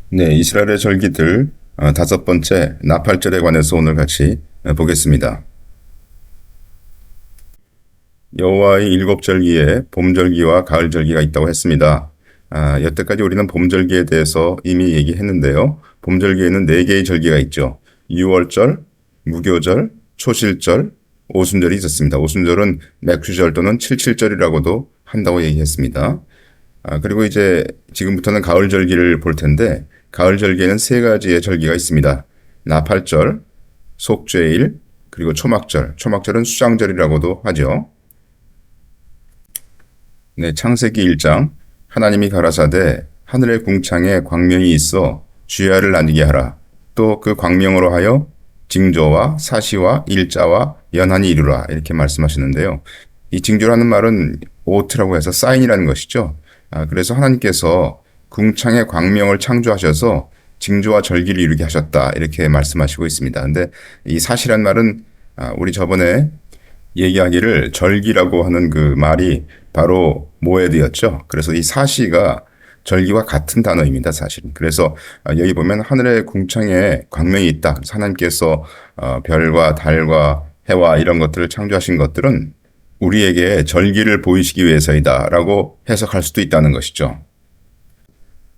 네, 이스라엘의 절기들 다섯 번째 나팔절에 관해서 오늘 같이 보겠습니다. 여호와의 일곱 절기에 봄절기와 가을절기가 있다고 했습니다. 여태까지 우리는 봄절기에 대해서 이미 얘기했는데요. 봄절기에는 네 개의 절기가 있죠. 유월절, 무교절, 초실절, 오순절이 있었습니다. 오순절은 맥주절 또는 칠칠절이라고도 한다고 얘기했습니다. 그리고 이제 지금부터는 가을절기를 볼 텐데 가을절기에는 세 가지의 절기가 있습니다. 나팔절, 속죄일, 그리고 초막절. 초막절은 수장절이라고도 하죠. 네, 창세기 1장 하나님이 가라사대 하늘의 궁창에 광명이 있어 주야를 나뉘게 하라. 또 그 광명으로 하여 징조와 사시와 일자와 연한이 이루라. 이렇게 말씀하시는데요. 이 징조라는 말은 오트라고 해서 사인이라는 것이죠. 그래서 하나님께서 궁창의 광명을 창조하셔서 징조와 절기를 이루게 하셨다. 이렇게 말씀하시고 있습니다. 근데 이 사시란 말은 우리 저번에 얘기하기를 절기라고 하는 그 말이 바로 모에드였죠. 그래서 이 사시가 절기와 같은 단어입니다, 사실은. 그래서 여기 보면 하늘의 궁창에 광명이 있다. 그래서 하나님께서 별과 달과 해와 이런 것들을 창조하신 것들은 우리에게 절기를 보이시기 위해서이다라고 해석할 수도 있다는 것이죠.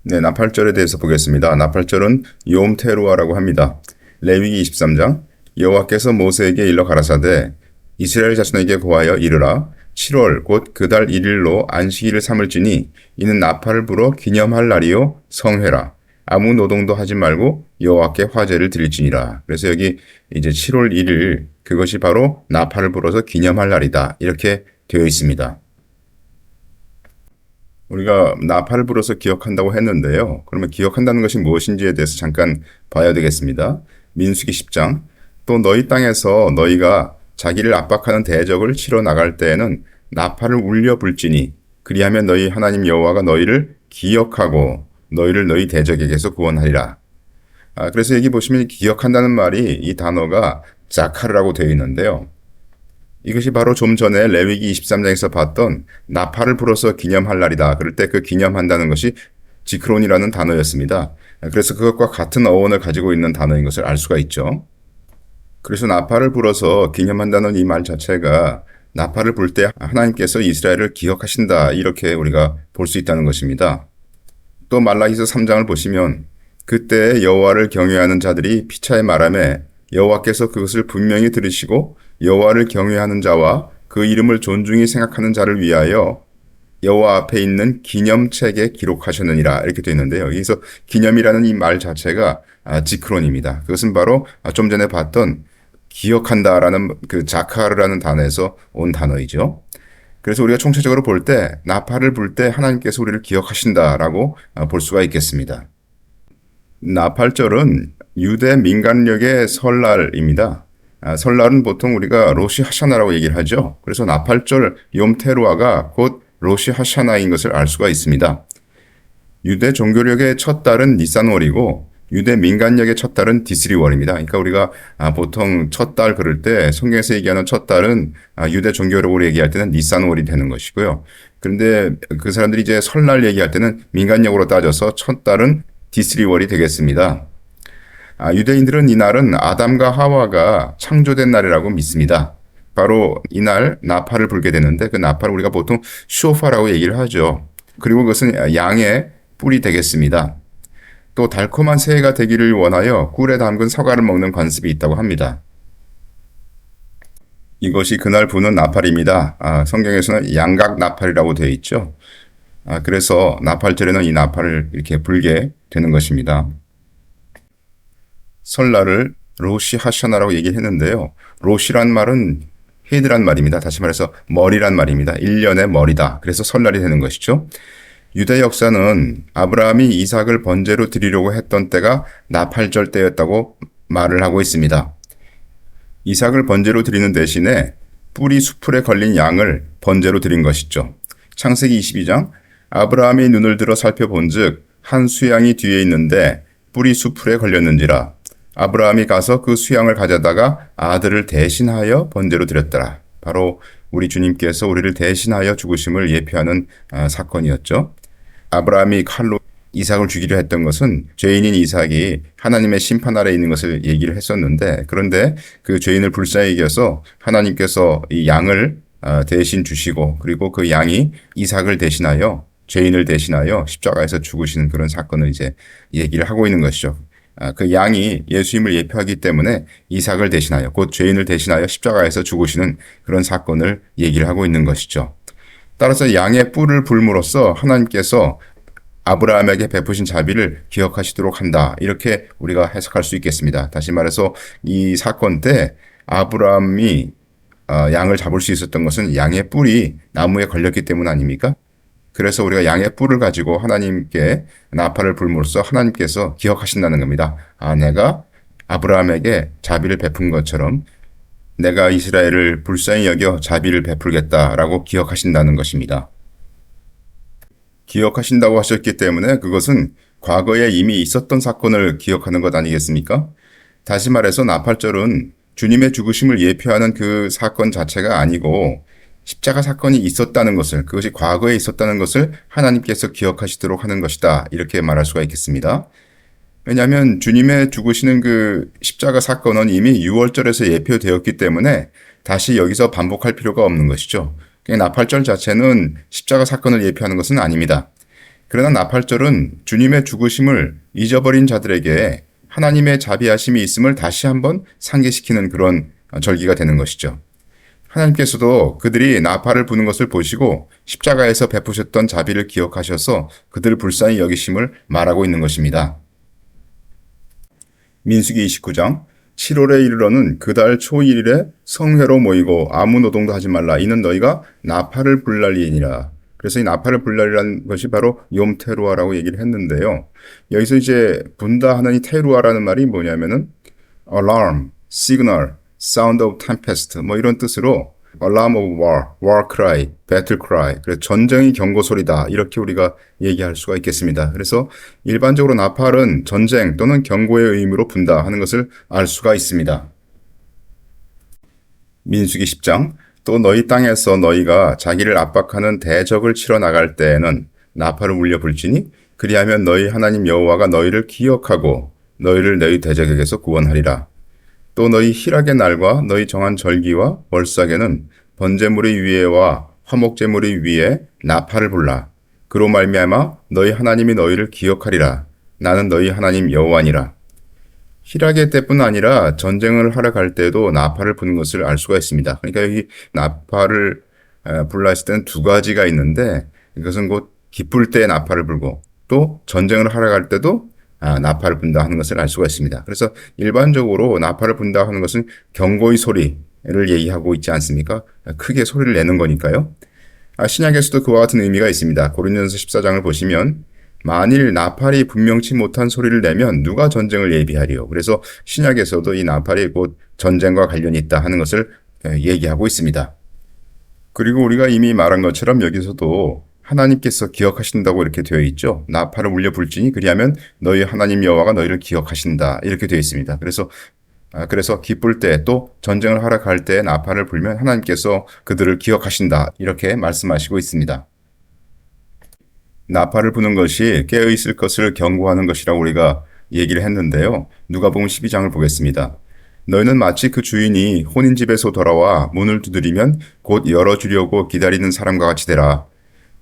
네, 나팔절에 대해서 보겠습니다. 나팔절은 욤 테루아라고 합니다. 레위기 23장 여호와께서 모세에게 일러 가라사대 이스라엘 자손에게 고하여 이르라 7월 곧 그 달 1일로 안식일을 삼을지니 이는 나팔을 불어 기념할 날이요 성회라 아무 노동도 하지 말고 여호와께 화제를 드릴지니라. 그래서 여기 이제 7월 1일 그것이 바로 나팔을 불어서 기념할 날이다. 이렇게 되어 있습니다. 우리가 나팔을 불어서 기억한다고 했는데요. 그러면 기억한다는 것이 무엇인지에 대해서 잠깐 봐야 되겠습니다. 민수기 10장 또 너희 땅에서 너희가 자기를 압박하는 대적을 치러 나갈 때에는 나팔을 울려 불지니 그리하면 너희 하나님 여호와가 너희를 기억하고 너희를 너희 대적에게서 구원하리라. 그래서 여기 보시면 기억한다는 말이 이 단어가 자카르라고 되어 있는데요. 이것이 바로 좀 전에 레위기 23장에서 봤던 나팔을 불어서 기념할 날이다. 그럴 때 그 기념한다는 것이 지크론이라는 단어였습니다. 그래서 그것과 같은 어원을 가지고 있는 단어인 것을 알 수가 있죠. 그래서 나팔을 불어서 기념한다는 이 말 자체가 나팔을 불 때 하나님께서 이스라엘을 기억하신다. 이렇게 우리가 볼 수 있다는 것입니다. 또 말라기서 3장을 보시면 그때 여호와를 경외하는 자들이 피차에 말하매 여호와께서 그것을 분명히 들으시고 여호와를 경외하는 자와 그 이름을 존중히 생각하는 자를 위하여 여호와 앞에 있는 기념책에 기록하셨느니라 이렇게 되어 있는데요. 여기서 기념이라는 이 말 자체가 지크론입니다. 그것은 바로 좀 전에 봤던 기억한다라는 그 자카르라는 단어에서 온 단어이죠. 그래서 우리가 총체적으로 볼 때 나팔을 불 때 하나님께서 우리를 기억하신다라고 볼 수가 있겠습니다. 나팔절은 유대 민간력의 설날입니다. 설날은 보통 우리가 로시 하샤나라고 얘기를 하죠. 그래서 나팔절 욤테루아가 곧 로시 하샤나인 것을 알 수가 있습니다. 유대 종교력의 첫 달은 니산월이고 유대 민간력의 첫 달은 디스리월입니다. 그러니까 우리가 보통 첫 달 그럴 때 성경에서 얘기하는 첫 달은 유대 종교력으로 얘기할 때는 니산월이 되는 것이고요. 그런데 그 사람들이 이제 설날 얘기할 때는 민간력으로 따져서 첫 달은 디스리월이 되겠습니다. 유대인들은 이날은 아담과 하와가 창조된 날이라고 믿습니다. 바로 이날 나팔을 불게 되는데 그 나팔을 우리가 보통 쇼파라고 얘기를 하죠. 그리고 그것은 양의 뿔이 되겠습니다. 또 달콤한 새해가 되기를 원하여 꿀에 담근 사과를 먹는 관습이 있다고 합니다. 이것이 그날 부는 나팔입니다. 성경에서는 양각 나팔이라고 되어 있죠. 그래서 나팔절에는 이 나팔을 이렇게 불게 되는 것입니다. 설날을 로시 하샤나라고 얘기를 했는데요. 로시란 말은 헤드란 말입니다. 다시 말해서 머리란 말입니다. 1년의 머리다. 그래서 설날이 되는 것이죠. 유대 역사는 아브라함이 이삭을 번제로 드리려고 했던 때가 나팔절 때였다고 말을 하고 있습니다. 이삭을 번제로 드리는 대신에 뿔이 수풀에 걸린 양을 번제로 드린 것이죠. 창세기 22장 아브라함이 눈을 들어 살펴본즉 한 수양이 뒤에 있는데 뿔이 수풀에 걸렸는지라 아브라함이 가서 그 수양을 가져다가 아들을 대신하여 번제로 드렸더라. 바로 우리 주님께서 우리를 대신하여 죽으심을 예표하는 사건이었죠. 아브라함이 칼로 이삭을 죽이려 했던 것은 죄인인 이삭이 하나님의 심판 아래에 있는 것을 얘기를 했었는데, 그런데 그 죄인을 불쌍히 여겨서 하나님께서 이 양을 대신 주시고, 그리고 그 양이 이삭을 대신하여, 죄인을 대신하여 십자가에서 죽으시는 그런 사건을 이제 얘기를 하고 있는 것이죠. 그 양이 예수님을 예표하기 때문에 이삭을 대신하여, 곧 죄인을 대신하여 십자가에서 죽으시는 그런 사건을 얘기를 하고 있는 것이죠. 따라서 양의 뿔을 불므로써 하나님께서 아브라함에게 베푸신 자비를 기억하시도록 한다. 이렇게 우리가 해석할 수 있겠습니다. 다시 말해서 이 사건 때 아브라함이 양을 잡을 수 있었던 것은 양의 뿔이 나무에 걸렸기 때문 아닙니까? 그래서 우리가 양의 뿔을 가지고 하나님께 나팔을 불므로써 하나님께서 기억하신다는 겁니다. 내가 아브라함에게 자비를 베푼 것처럼 내가 이스라엘을 불쌍히 여겨 자비를 베풀겠다라고 기억하신다는 것입니다. 기억하신다고 하셨기 때문에 그것은 과거에 이미 있었던 사건을 기억하는 것 아니겠습니까? 다시 말해서 나팔절은 주님의 죽으심을 예표하는 그 사건 자체가 아니고 십자가 사건이 있었다는 것을, 그것이 과거에 있었다는 것을 하나님께서 기억하시도록 하는 것이다. 이렇게 말할 수가 있겠습니다. 왜냐하면 주님의 죽으시는 그 십자가 사건은 이미 6월절에서 예표되었기 때문에 다시 여기서 반복할 필요가 없는 것이죠. 나팔절 자체는 십자가 사건을 예표하는 것은 아닙니다. 그러나 나팔절은 주님의 죽으심을 잊어버린 자들에게 하나님의 자비하심이 있음을 다시 한번 상기시키는 그런 절기가 되는 것이죠. 하나님께서도 그들이 나팔을 부는 것을 보시고 십자가에서 베푸셨던 자비를 기억하셔서 그들을 불쌍히 여기심을 말하고 있는 것입니다. 민수기 29장 7월에 이르러는 그달 초1일에 성회로 모이고 아무 노동도 하지 말라. 이는 너희가 나팔을 불날리니라. 그래서 이 나팔을 불날이라는 것이 바로 욤테루아라고 얘기를 했는데요. 여기서 이제 분다 하는 이 테루아라는 말이 뭐냐면은 alarm, signal, sound of tempest 뭐 이런 뜻으로 alarm of war, war cry, battle cry, 그래서 전쟁의 경고 소리다 이렇게 우리가 얘기할 수가 있겠습니다. 그래서 일반적으로 나팔은 전쟁 또는 경고의 의미로 분다 하는 것을 알 수가 있습니다. 민수기 10장 또 너희 땅에서 너희가 자기를 압박하는 대적을 치러 나갈 때에는 나팔을 울려 불지니 그리하면 너희 하나님 여호와가 너희를 기억하고 너희를 너희 대적에게서 구원하리라. 또 너희 희락의 날과 너희 정한 절기와 월삭에는 번제물의 위에와 화목제물의 위에 나팔을 불라. 그로 말미암아 너희 하나님이 너희를 기억하리라. 나는 너희 하나님 여호와니라. 희락의 때뿐 아니라 전쟁을 하러 갈 때도 나팔을 부는 것을 알 수가 있습니다. 그러니까 여기 나팔을 불라 했을 때는 두 가지가 있는데 이것은 곧 기쁠 때 나팔을 불고 또 전쟁을 하러 갈 때도 나팔을 분다 하는 것을 알 수가 있습니다. 그래서 일반적으로 나팔을 분다 하는 것은 경고의 소리를 얘기하고 있지 않습니까? 크게 소리를 내는 거니까요. 신약에서도 그와 같은 의미가 있습니다. 고린도전서 14장을 보시면 만일 나팔이 분명치 못한 소리를 내면 누가 전쟁을 예비하리요. 그래서 신약에서도 이 나팔이 곧 전쟁과 관련이 있다 하는 것을 얘기하고 있습니다. 그리고 우리가 이미 말한 것처럼 여기서도 하나님께서 기억하신다고 이렇게 되어 있죠. 나팔을 울려 불지니 그리하면 너희 하나님 여호와가 너희를 기억하신다 이렇게 되어 있습니다. 그래서 기쁠 때 또 전쟁을 하러 갈 때 나팔을 불면 하나님께서 그들을 기억하신다 이렇게 말씀하시고 있습니다. 나팔을 부는 것이 깨어있을 것을 경고하는 것이라고 우리가 얘기를 했는데요. 누가복음 12장을 보겠습니다. 너희는 마치 그 주인이 혼인집에서 돌아와 문을 두드리면 곧 열어주려고 기다리는 사람과 같이 되라.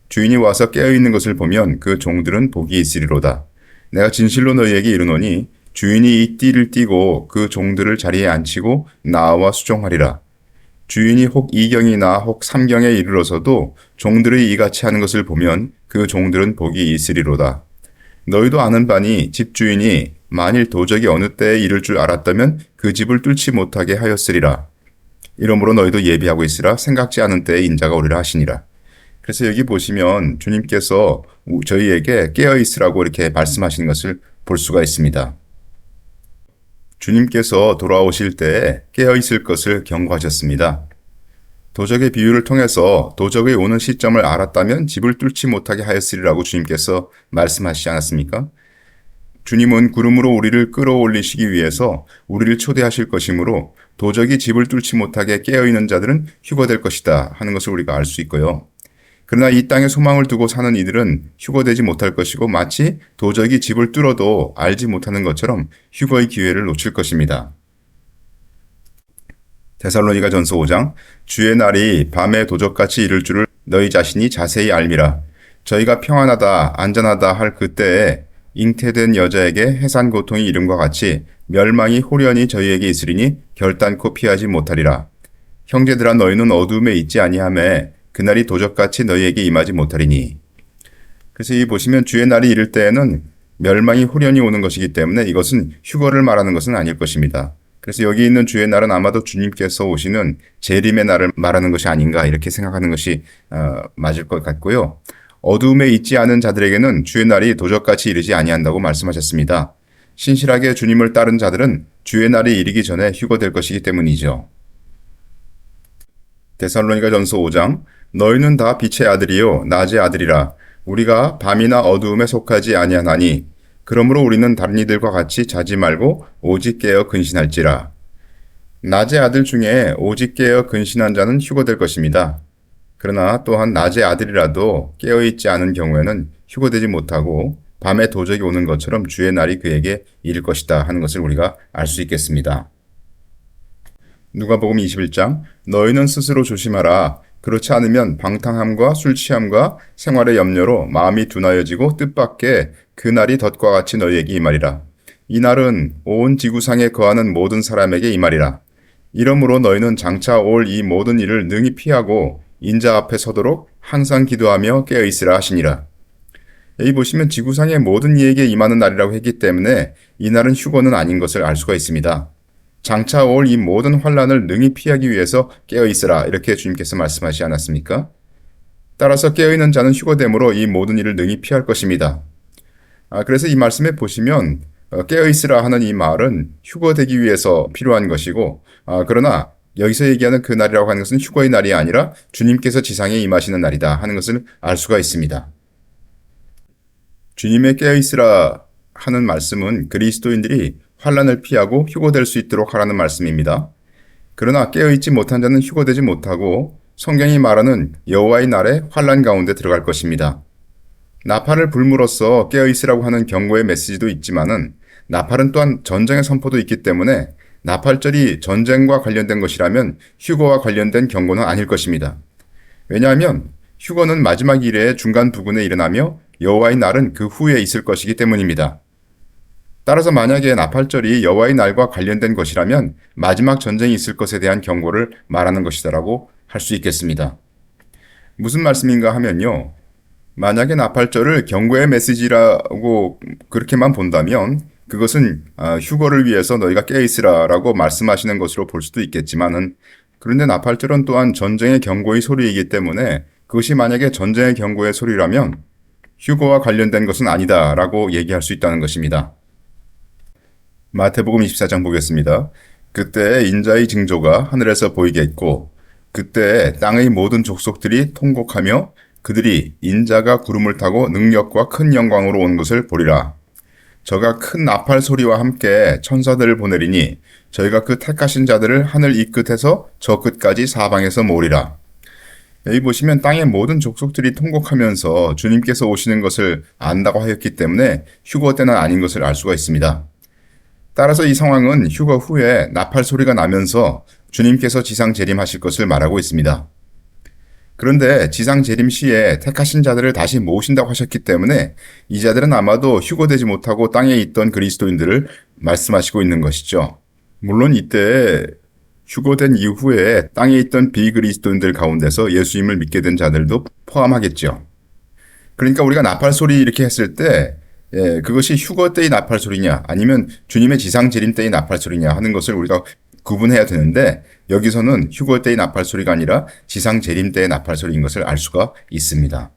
주인이 와서 깨어있는 것을 보면 그 종들은 복이 있으리로다. 내가 진실로 너희에게 이르노니 주인이 이 띠를 띠고 그 종들을 자리에 앉히고 나와 수종하리라. 주인이 혹 2경이나 혹 3경에 이르러서도 종들의 이같이 하는 것을 보면 그 종들은 복이 있으리로다. 너희도 아는 바니 집주인이 만일 도적이 어느 때에 이를 줄 알았다면 그 집을 뚫지 못하게 하였으리라. 이러므로 너희도 예비하고 있으라. 생각지 않은 때에 인자가 오리라 하시니라. 그래서 여기 보시면 주님께서 저희에게 깨어있으라고 이렇게 말씀하시는 것을 볼 수가 있습니다. 주님께서 돌아오실 때에 깨어있을 것을 경고하셨습니다. 도적의 비유를 통해서 도적의 오는 시점을 알았다면 집을 뚫지 못하게 하였으리라고 주님께서 말씀하시지 않았습니까? 주님은 구름으로 우리를 끌어올리시기 위해서 우리를 초대하실 것이므로 도적이 집을 뚫지 못하게 깨어있는 자들은 휴거될 것이다 하는 것을 우리가 알 수 있고요. 그러나 이 땅에 소망을 두고 사는 이들은 휴거되지 못할 것이고 마치 도적이 집을 뚫어도 알지 못하는 것처럼 휴거의 기회를 놓칠 것입니다. 데살로니가전서 5장 주의 날이 밤에 도적같이 이를 줄을 너희 자신이 자세히 알미라. 저희가 평안하다 안전하다 할 그때에 잉태된 여자에게 해산 고통이 이름과 같이 멸망이 홀연히 저희에게 있으리니 결단코 피하지 못하리라. 형제들아 너희는 어두움에 있지 아니하매 그날이 도적같이 너희에게 임하지 못하리니. 그래서 이 보시면 주의 날이 이를 때에는 멸망이 홀연히 오는 것이기 때문에 이것은 휴거를 말하는 것은 아닐 것입니다. 그래서 여기 있는 주의 날은 아마도 주님께서 오시는 재림의 날을 말하는 것이 아닌가 이렇게 생각하는 것이 맞을 것 같고요. 어두움에 있지 않은 자들에게는 주의 날이 도적같이 이르지 아니한다고 말씀하셨습니다. 신실하게 주님을 따른 자들은 주의 날이 이르기 전에 휴거될 것이기 때문이죠. 데살로니가전서 5장 너희는 다 빛의 아들이요 낮의 아들이라. 우리가 밤이나 어두움에 속하지 아니하나니 그러므로 우리는 다른 이들과 같이 자지 말고 오직 깨어 근신할지라. 낮의 아들 중에 오직 깨어 근신한 자는 휴거될 것입니다. 그러나 또한 낮의 아들이라도 깨어있지 않은 경우에는 휴거되지 못하고 밤에 도적이 오는 것처럼 주의 날이 그에게 이를 것이다 하는 것을 우리가 알 수 있겠습니다. 누가복음 21장 너희는 스스로 조심하라. 그렇지 않으면 방탕함과 술 취함과 생활의 염려로 마음이 둔하여지고 뜻밖의 그 날이 덫과 같이 너희에게 임하리라. 이 날은 온 지구상에 거하는 모든 사람에게 임하리라. 이러므로 너희는 장차 올 이 모든 일을 능히 피하고 인자 앞에 서도록 항상 기도하며 깨어있으라 하시니라. 여기 보시면 지구상의 모든 이에게 임하는 날이라고 했기 때문에 이 날은 휴거는 아닌 것을 알 수가 있습니다. 장차 올 이 모든 환란을 능히 피하기 위해서 깨어있으라 이렇게 주님께서 말씀하시지 않았습니까? 따라서 깨어있는 자는 휴거됨으로 이 모든 일을 능히 피할 것입니다. 그래서 이 말씀에 보시면 깨어있으라 하는 이 말은 휴거되기 위해서 필요한 것이고 그러나 여기서 얘기하는 그 날이라고 하는 것은 휴거의 날이 아니라 주님께서 지상에 임하시는 날이다 하는 것을 알 수가 있습니다. 주님의 깨어있으라 하는 말씀은 그리스도인들이 환란을 피하고 휴거될 수 있도록 하라는 말씀입니다. 그러나 깨어있지 못한 자는 휴거되지 못하고 성경이 말하는 여호와의 날에 환란 가운데 들어갈 것입니다. 나팔을 불므로써 깨어있으라고 하는 경고의 메시지도 있지만은 나팔은 또한 전쟁의 선포도 있기 때문에 나팔절이 전쟁과 관련된 것이라면 휴거와 관련된 경고는 아닐 것입니다. 왜냐하면 휴거는 마지막 일의 중간 부근에 일어나며 여호와의 날은 그 후에 있을 것이기 때문입니다. 따라서 만약에 나팔절이 여호와의 날과 관련된 것이라면 마지막 전쟁이 있을 것에 대한 경고를 말하는 것이다라고 할 수 있겠습니다. 무슨 말씀인가 하면요. 만약에 나팔절을 경고의 메시지라고 그렇게만 본다면 그것은 휴거를 위해서 너희가 깨어있으라라고 말씀하시는 것으로 볼 수도 있겠지만은 그런데 나팔절은 또한 전쟁의 경고의 소리이기 때문에 그것이 만약에 전쟁의 경고의 소리라면 휴거와 관련된 것은 아니다라고 얘기할 수 있다는 것입니다. 마태복음 24장 보겠습니다. 그때 인자의 징조가 하늘에서 보이겠고 그때 땅의 모든 족속들이 통곡하며 그들이 인자가 구름을 타고 능력과 큰 영광으로 온 것을 보리라. 저가 큰 나팔 소리와 함께 천사들을 보내리니 저희가 그 택하신 자들을 하늘 이 끝에서 저 끝까지 사방에서 모으리라. 여기 보시면 땅의 모든 족속들이 통곡하면서 주님께서 오시는 것을 안다고 하였기 때문에 휴거 때는 아닌 것을 알 수가 있습니다. 따라서 이 상황은 휴거 후에 나팔 소리가 나면서 주님께서 지상 재림하실 것을 말하고 있습니다. 그런데 지상 재림 시에 택하신 자들을 다시 모으신다고 하셨기 때문에 이 자들은 아마도 휴거되지 못하고 땅에 있던 그리스도인들을 말씀하시고 있는 것이죠. 물론 이때 휴거된 이후에 땅에 있던 비그리스도인들 가운데서 예수님을 믿게 된 자들도 포함하겠죠. 그러니까 우리가 나팔 소리 이렇게 했을 때 그것이 휴거 때의 나팔 소리냐 아니면 주님의 지상 재림 때의 나팔 소리냐 하는 것을 우리가 구분해야 되는데 여기서는 휴거 때의 나팔 소리가 아니라 지상 재림 때의 나팔 소리인 것을 알 수가 있습니다.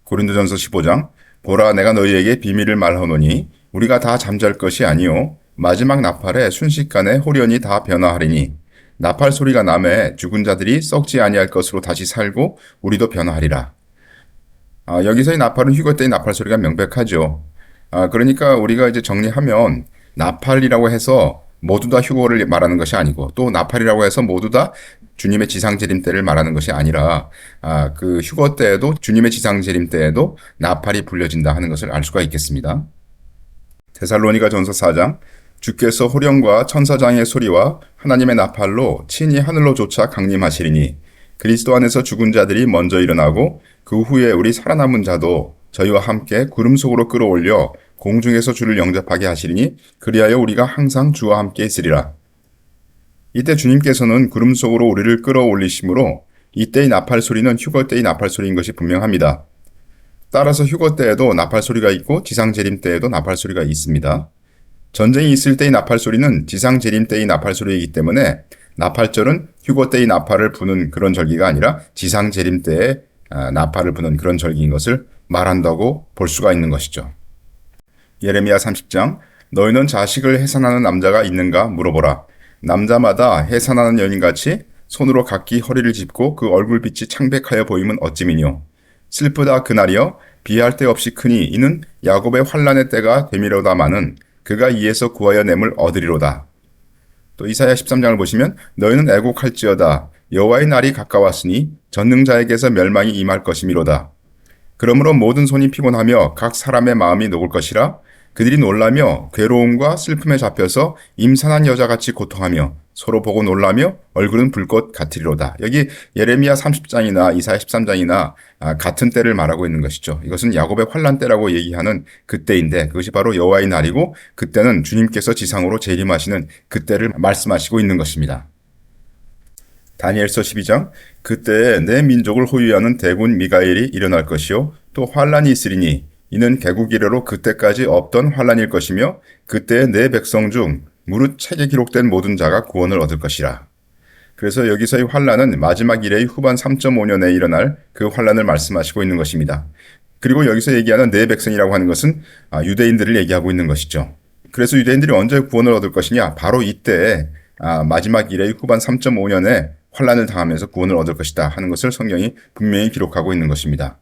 고린도전서 15장 보라 내가 너희에게 비밀을 말하노니 우리가 다 잠잘 것이 아니요 마지막 나팔에 순식간에 홀연히 다 변화하리니 나팔 소리가 나매 죽은 자들이 썩지 아니할 것으로 다시 살고 우리도 변화하리라. 여기서의 나팔은 휴거 때의 나팔 소리가 명백하죠. 그러니까 우리가 이제 정리하면 나팔이라고 해서 모두 다 휴거를 말하는 것이 아니고 또 나팔이라고 해서 모두 다 주님의 지상재림 때를 말하는 것이 아니라 그 휴거 때에도 주님의 지상재림 때에도 나팔이 불려진다 하는 것을 알 수가 있겠습니다. 데살로니가전서 4장 주께서 호령과 천사장의 소리와 하나님의 나팔로 친히 하늘로 쫓아 강림하시리니 그리스도 안에서 죽은 자들이 먼저 일어나고 그 후에 우리 살아남은 자도 저희와 함께 구름 속으로 끌어올려 공중에서 주를 영접하게 하시리니 그리하여 우리가 항상 주와 함께 있으리라. 이때 주님께서는 구름 속으로 우리를 끌어올리심으로 이때의 나팔 소리는 휴거 때의 나팔 소리인 것이 분명합니다. 따라서 휴거 때에도 나팔 소리가 있고 지상 재림 때에도 나팔 소리가 있습니다. 전쟁이 있을 때의 나팔 소리는 지상 재림 때의 나팔 소리이기 때문에 나팔절은 휴거 때의 나팔을 부는 그런 절기가 아니라 지상 재림 때의 나팔을 부는 그런 절기인 것을 말한다고 볼 수가 있는 것이죠. 예레미야 30장 너희는 자식을 해산하는 남자가 있는가 물어보라. 남자마다 해산하는 여인같이 손으로 각기 허리를 짚고 그 얼굴빛이 창백하여 보이면 어찌미뇨. 슬프다 그날이여 비할 데 없이 크니 이는 야곱의 환난의 때가 되미로다마는 그가 이에서 구하여 냄을 얻으리로다. 또 이사야 13장을 보시면 너희는 애곡할지어다 여호와의 날이 가까웠으니 전능자에게서 멸망이 임할 것이미로다. 그러므로 모든 손이 피곤하며 각 사람의 마음이 녹을 것이라. 그들이 놀라며 괴로움과 슬픔에 잡혀서 임산한 여자같이 고통하며 서로 보고 놀라며 얼굴은 불꽃 같으리로다. 여기 예레미야 30장이나 이사야 13장이나 같은 때를 말하고 있는 것이죠. 이것은 야곱의 환난 때라고 얘기하는 그때인데 그것이 바로 여호와의 날이고 그때는 주님께서 지상으로 재림하시는 그때를 말씀하시고 있는 것입니다. 다니엘서 12장 그때에 내 민족을 호위하는 대군 미가엘이 일어날 것이요 또 환난이 있으리니 이는 개국 이래로 그때까지 없던 환난일 것이며 그때에 내 백성 중 무릇 책에 기록된 모든 자가 구원을 얻을 것이라. 그래서 여기서의 환난은 마지막 이래의 후반 3.5년에 일어날 그 환난을 말씀하시고 있는 것입니다. 그리고 여기서 얘기하는 내 백성이라고 하는 것은 유대인들을 얘기하고 있는 것이죠. 그래서 유대인들이 언제 구원을 얻을 것이냐? 바로 이때 마지막 이래의 후반 3.5년에 환난을 당하면서 구원을 얻을 것이다 하는 것을 성경이 분명히 기록하고 있는 것입니다.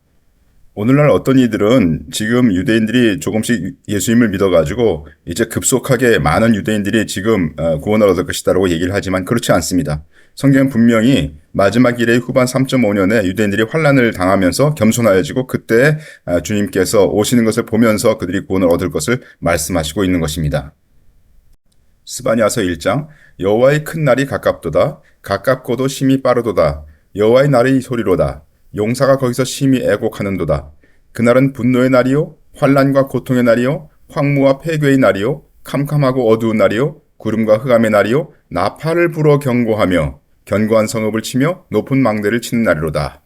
오늘날 어떤 이들은 지금 유대인들이 조금씩 예수님을 믿어가지고 이제 급속하게 많은 유대인들이 지금 구원을 얻을 것이다라고 얘기를 하지만 그렇지 않습니다. 성경은 분명히 마지막 일의 후반 3.5년에 유대인들이 환난을 당하면서 겸손하여지고 그때 주님께서 오시는 것을 보면서 그들이 구원을 얻을 것을 말씀하시고 있는 것입니다. 스바냐서 1장 여호와의 큰 날이 가깝도다. 가깝고도 심히 빠르도다. 여호와의 날의 소리로다. 용사가 거기서 심히 애곡하는도다. 그날은 분노의 날이요 환난과 고통의 날이요 황무와 폐괴의 날이요 캄캄하고 어두운 날이요 구름과 흑암의 날이요 나팔을 불어 경고하며 견고한 성읍을 치며 높은 망대를 치는 날이로다.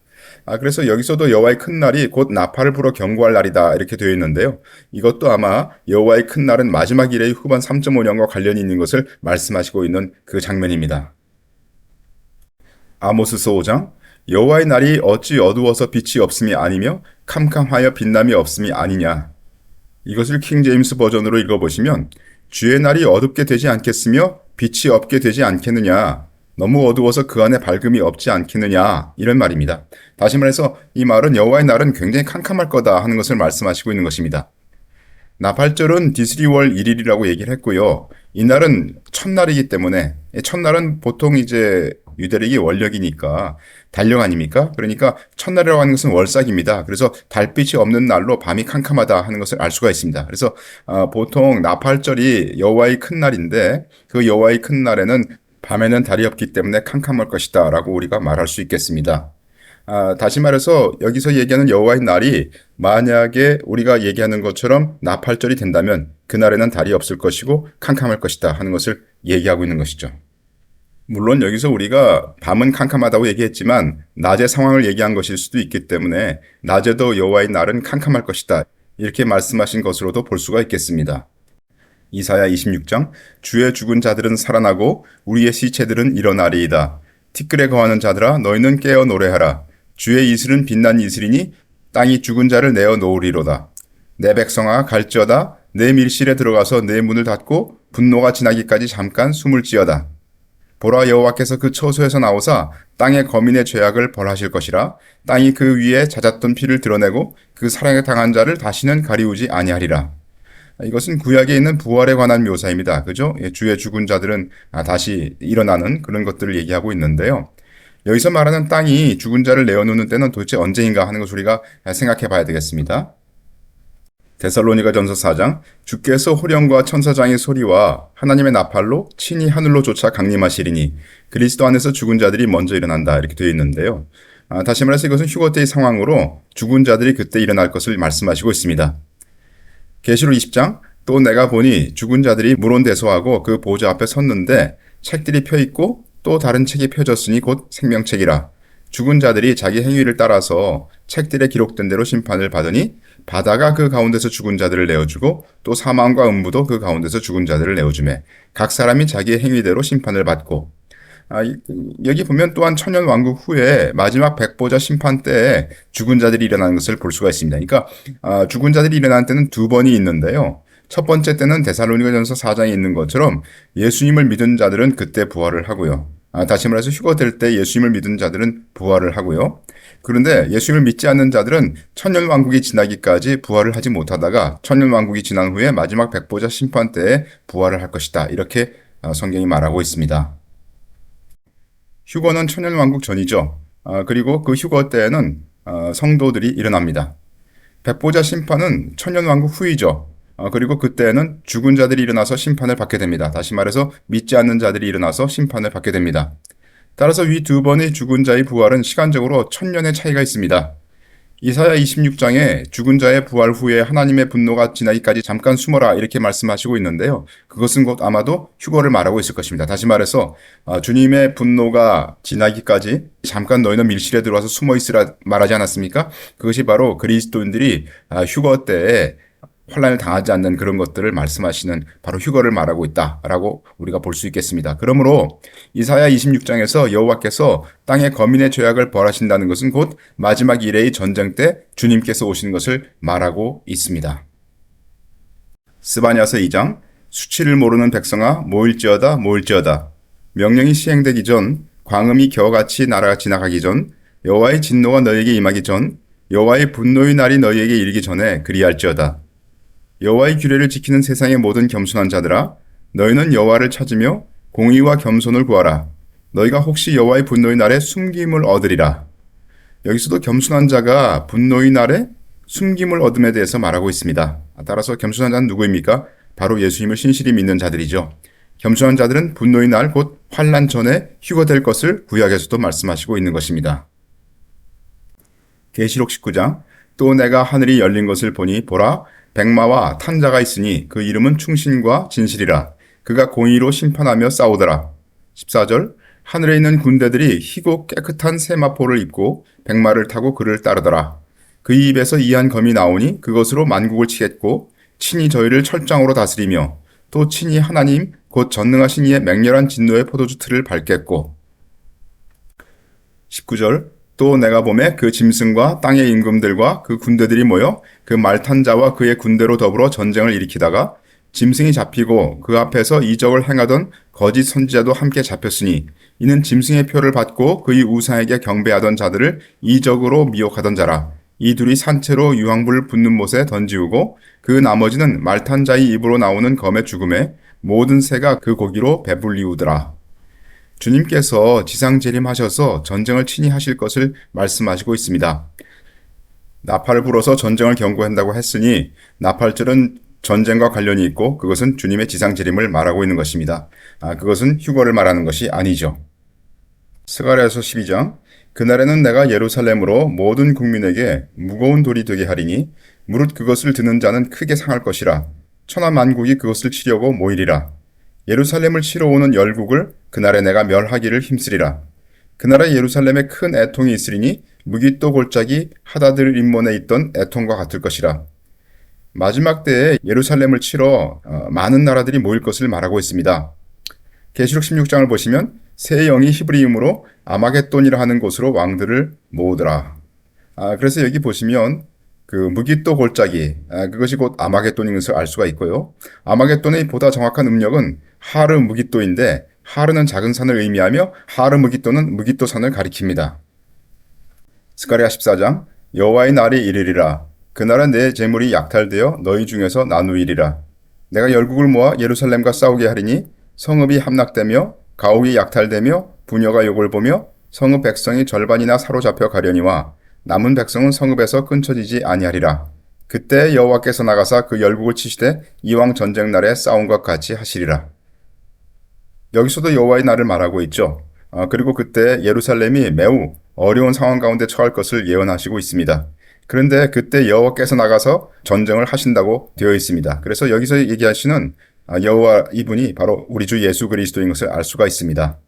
그래서 여기서도 여호와의 큰 날이 곧 나팔을 불어 경고할 날이다 이렇게 되어 있는데요. 이것도 아마 여호와의 큰 날은 마지막 일의 후반 3.5년과 관련이 있는 것을 말씀하시고 있는 그 장면입니다. 아모스서 5장 여호와의 날이 어찌 어두워서 빛이 없음이 아니며 캄캄하여 빛남이 없음이 아니냐. 이것을 킹 제임스 버전으로 읽어보시면 주의 날이 어둡게 되지 않겠으며 빛이 없게 되지 않겠느냐. 너무 어두워서 그 안에 밝음이 없지 않겠느냐. 이런 말입니다. 다시 말해서 이 말은 여호와의 날은 굉장히 캄캄할 거다 하는 것을 말씀하시고 있는 것입니다. 나팔절은 디스리월 1일이라고 얘기를 했고요. 이날은 첫날이기 때문에 첫날은 보통 이제 유대력이 원력이니까 달력 아닙니까? 그러니까 첫날이라고 하는 것은 월삭입니다. 그래서 달빛이 없는 날로 밤이 캄캄하다 하는 것을 알 수가 있습니다. 그래서 보통 나팔절이 여호와의 큰 날인데 그 여호와의 큰 날에는 밤에는 달이 없기 때문에 캄캄할 것이다 라고 우리가 말할 수 있겠습니다. 다시 말해서 여기서 얘기하는 여호와의 날이 만약에 우리가 얘기하는 것처럼 나팔절이 된다면 그날에는 달이 없을 것이고 캄캄할 것이다 하는 것을 얘기하고 있는 것이죠. 물론 여기서 우리가 밤은 캄캄하다고 얘기했지만 낮의 상황을 얘기한 것일 수도 있기 때문에 낮에도 여호와의 날은 캄캄할 것이다 이렇게 말씀하신 것으로도 볼 수가 있겠습니다. 이사야 26장 주의 죽은 자들은 살아나고 우리의 시체들은 일어나리이다. 티끌에 거하는 자들아 너희는 깨어 노래하라. 주의 이슬은 빛난 이슬이니 땅이 죽은 자를 내어 놓으리로다. 내 백성아 갈지어다. 내 밀실에 들어가서 내 문을 닫고 분노가 지나기까지 잠깐 숨을 지어다. 보라 여호와께서 그 처소에서 나오사 땅의 거민의 죄악을 벌하실 것이라. 땅이 그 위에 잦았던 피를 드러내고 그 사랑에 당한 자를 다시는 가리우지 아니하리라. 이것은 구약에 있는 부활에 관한 묘사입니다. 그죠? 주의 죽은 자들은 다시 일어나는 그런 것들을 얘기하고 있는데요. 여기서 말하는 땅이 죽은 자를 내어놓는 때는 도대체 언제인가 하는 것을 우리가 생각해 봐야 되겠습니다. 데살로니가전서 4장 주께서 호령과 천사장의 소리와 하나님의 나팔로 친히 하늘로 쫓아 강림하시리니 그리스도 안에서 죽은 자들이 먼저 일어난다 이렇게 되어 있는데요. 다시 말해서 이것은 휴거 때의 상황으로 죽은 자들이 그때 일어날 것을 말씀하시고 있습니다. 계시록 20장 또 내가 보니 죽은 자들이 물온대소하고 그 보좌 앞에 섰는데 책들이 펴있고 또 다른 책이 펴졌으니 곧 생명책이라. 죽은 자들이 자기 행위를 따라서 책들에 기록된 대로 심판을 받으니 바다가 그 가운데서 죽은 자들을 내어주고 또 사망과 음부도 그 가운데서 죽은 자들을 내어주매 각 사람이 자기의 행위대로 심판을 받고. 여기 보면 또한 천년왕국 후에 마지막 백보자 심판 때에 죽은 자들이 일어나는 것을 볼 수가 있습니다. 그러니까 죽은 자들이 일어나는 때는 두 번이 있는데요. 첫 번째 때는 데살로니가전서 4장에 있는 것처럼 예수님을 믿은 자들은 그때 부활을 하고요. 다시 말해서 휴거될 때 예수님을 믿은 자들은 부활을 하고요. 그런데 예수님을 믿지 않는 자들은 천년왕국이 지나기까지 부활을 하지 못하다가 천년왕국이 지난 후에 마지막 백보자 심판 때에 부활을 할 것이다. 이렇게 성경이 말하고 있습니다. 휴거는 천년왕국 전이죠. 그리고 그 휴거 때에는 성도들이 일어납니다. 백보자 심판은 천년왕국 후이죠. 그리고 그때는 죽은 자들이 일어나서 심판을 받게 됩니다. 다시 말해서 믿지 않는 자들이 일어나서 심판을 받게 됩니다. 따라서 이 두 번의 죽은 자의 부활은 시간적으로 1000년의 차이가 있습니다. 이사야 26장에 죽은 자의 부활 후에 하나님의 분노가 지나기까지 잠깐 숨어라 이렇게 말씀하시고 있는데요. 그것은 곧 아마도 휴거를 말하고 있을 것입니다. 다시 말해서 주님의 분노가 지나기까지 잠깐 너희는 밀실에 들어와서 숨어 있으라 말하지 않았습니까? 그것이 바로 그리스도인들이 휴거 때에 환난을 당하지 않는 그런 것들을 말씀하시는 바로 휴거를 말하고 있다라고 우리가 볼 수 있겠습니다. 그러므로 이사야 26장에서 여호와께서 땅의 거민의 죄악을 벌하신다는 것은 곧 마지막 일회의 전쟁 때 주님께서 오시는 것을 말하고 있습니다. 스바냐서 2장 수치를 모르는 백성아 모일지어다 모일지어다. 명령이 시행되기 전 광음이 겨같이 날아 지나가기 전 여호와의 진노가 너희에게 임하기 전 여호와의 분노의 날이 너희에게 이르기 전에 그리할지어다. 여호와의 규례를 지키는 세상의 모든 겸손한 자들아 너희는 여호와를 찾으며 공의와 겸손을 구하라. 너희가 혹시 여호와의 분노의 날에 숨김을 얻으리라. 여기서도 겸손한 자가 분노의 날에 숨김을 얻음에 대해서 말하고 있습니다. 따라서 겸손한 자는 누구입니까? 바로 예수님을 신실히 믿는 자들이죠. 겸손한 자들은 분노의 날 곧 환난 전에 휴거될 것을 구약에서도 말씀하시고 있는 것입니다. 계시록 19장 또 내가 하늘이 열린 것을 보니 보라 백마와 탄 자가 있으니 그 이름은 충신과 진실이라. 그가 공의로 심판하며 싸우더라. 14절 하늘에 있는 군대들이 희고 깨끗한 세마포를 입고 백마를 타고 그를 따르더라. 그 입에서 이한 검이 나오니 그것으로 만국을 치겠고 친히 저희를 철장으로 다스리며 또 친히 하나님 곧 전능하신 이의 맹렬한 진노의 포도주 틀을 밟겠고. 19절 또 내가 보매 그 짐승과 땅의 임금들과 그 군대들이 모여 그 말탄 자와 그의 군대로 더불어 전쟁을 일으키다가 짐승이 잡히고 그 앞에서 이적을 행하던 거짓 선지자도 함께 잡혔으니 이는 짐승의 표를 받고 그의 우상에게 경배하던 자들을 이적으로 미혹하던 자라. 이 둘이 산채로 유황불을 붓는 못에 던지우고 그 나머지는 말탄 자의 입으로 나오는 검의 죽음에 모든 새가 그 고기로 배불리우더라. 주님께서 지상재림하셔서 전쟁을 친히 하실 것을 말씀하시고 있습니다. 나팔을 불어서 전쟁을 경고한다고 했으니 나팔절은 전쟁과 관련이 있고 그것은 주님의 지상재림을 말하고 있는 것입니다. 그것은 휴거를 말하는 것이 아니죠. 스가랴서 12장 그날에는 내가 예루살렘으로 모든 국민에게 무거운 돌이 되게 하리니 무릇 그것을 드는 자는 크게 상할 것이라. 천하 만국이 그것을 치려고 모이리라. 예루살렘을 치러 오는 열국을 그날에 내가 멸하기를 힘쓰리라. 그날에 예루살렘에 큰 애통이 있으리니 무기또 골짜기 하다들 인몬에 있던 애통과 같을 것이라. 마지막 때에 예루살렘을 치러 많은 나라들이 모일 것을 말하고 있습니다. 계시록 16장을 보시면 새 영이 히브리음으로 아마겟돈이라 하는 곳으로 왕들을 모으더라. 그래서 여기 보시면 그 무기또 골짜기 그것이 곧 아마겟돈인 것을 알 수가 있고요. 아마겟돈의 보다 정확한 음력은 하르 무기또인데 하르는 작은 산을 의미하며 하르 무기또는 무기또 산을 가리킵니다. 스가랴 14장 여호와의 날이 이르리라. 그날은 내 재물이 약탈되어 너희 중에서 나누이리라. 내가 열국을 모아 예루살렘과 싸우게 하리니 성읍이 함락되며 가옥이 약탈되며 부녀가 욕을 보며 성읍 백성이 절반이나 사로잡혀 가려니와 남은 백성은 성읍에서 끊쳐지지 아니하리라. 그때 여호와께서 나가사 그 열국을 치시되 이왕 전쟁 날에 싸운 것 같이 하시리라. 여기서도 여호와의 날을 말하고 있죠. 그리고 그때 예루살렘이 매우 어려운 상황 가운데 처할 것을 예언하시고 있습니다. 그런데 그때 여호와께서 나가서 전쟁을 하신다고 되어 있습니다. 그래서 여기서 얘기하시는 여호와 이분이 바로 우리 주 예수 그리스도인 것을 알 수가 있습니다.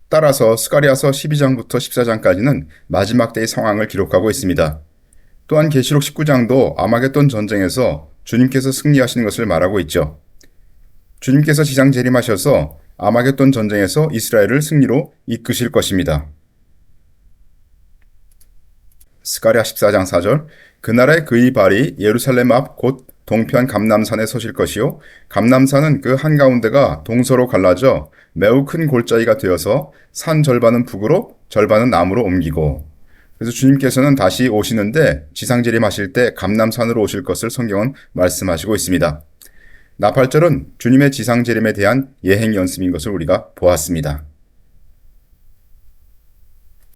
따라서 스가랴서 12장부터 14장까지는 마지막 때의 상황을 기록하고 있습니다. 또한 계시록 19장도 아마겟돈 전쟁에서 주님께서 승리하시는 것을 말하고 있죠. 주님께서 지상 재림하셔서 아마겟돈 전쟁에서 이스라엘을 승리로 이끄실 것입니다. 스가랴 14장 4절 그날에 그의 발이 예루살렘 앞 곧 동편 감람산에 서실 것이요 감람산은 그 한가운데가 동서로 갈라져 매우 큰 골짜기가 되어서 산 절반은 북으로 절반은 남으로 옮기고 그래서 주님께서는 다시 오시는데 지상 재림하실 때 감람산으로 오실 것을 성경은 말씀하시고 있습니다. 나팔절은 주님의 지상 재림에 대한 예행 연습인 것을 우리가 보았습니다.